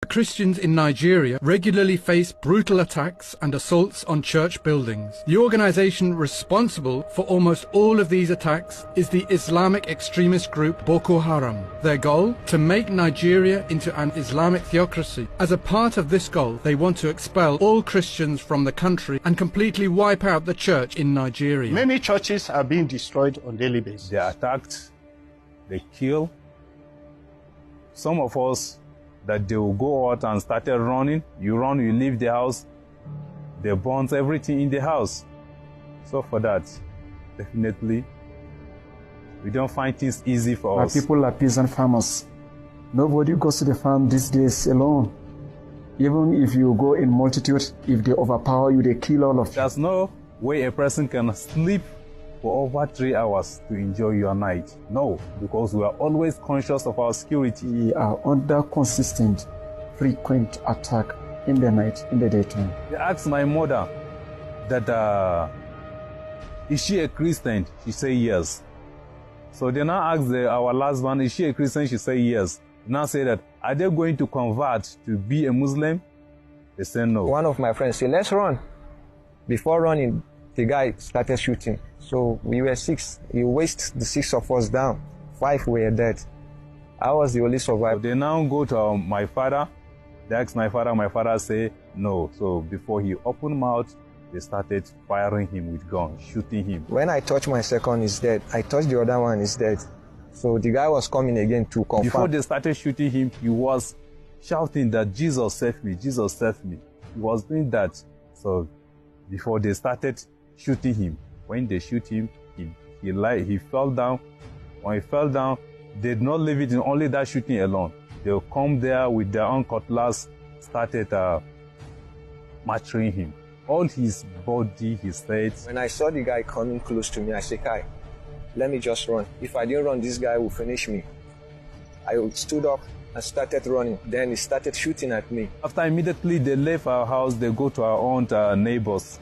Christians in Nigeria regularly face brutal attacks and assaults on church buildings. The organization responsible for almost all of these attacks is the Islamic extremist group Boko Haram. Their goal? To make Nigeria into an Islamic theocracy. As a part of this goal, they want to expel all Christians from the country and completely wipe out the church in Nigeria. Many churches are being destroyed on a daily basis. They attacked, they kill. Some of us that they will go out and started running. You run, you leave the house, they burn everything in the house. So for that, definitely, we don't find things easy for us. Our people are peasant farmers. Nobody goes to the farm these days alone. Even if you go in multitude, if they overpower you, they kill all of you. There's no way a person can sleep for over 3 hours to enjoy your night. No, because we are always conscious of our security. We are under consistent, frequent attack in the night, in the daytime. They asked my mother that, is she a Christian? She said yes. So they now asked our last one, is she a Christian? She said yes. Now say that, are they going to convert to be a Muslim? They said no. One of my friends said, let's run. Before running, the guy started shooting. So we were 6. He wasted the 6 of us down. 5 were dead. I was the only survivor. So they now go to my father. They asked my father said no. So before he opened mouth, they started firing him with guns, shooting him. When I touched my second, he's dead. I touched the other one, he's dead. So the guy was coming again to confirm. Before they started shooting him, he was shouting that Jesus saved me, Jesus saved me. He was doing that. So before they started shooting him, when they shoot him, he fell down. When he fell down, they did not leave it in only that shooting alone. They'll come there with their own cutlass, started marching him. All his body, his face. When I saw the guy coming close to me, I said, Kai, let me just run. If I didn't run, this guy will finish me. I stood up and started running. Then he started shooting at me. After immediately they left our house, they go to our own neighbors.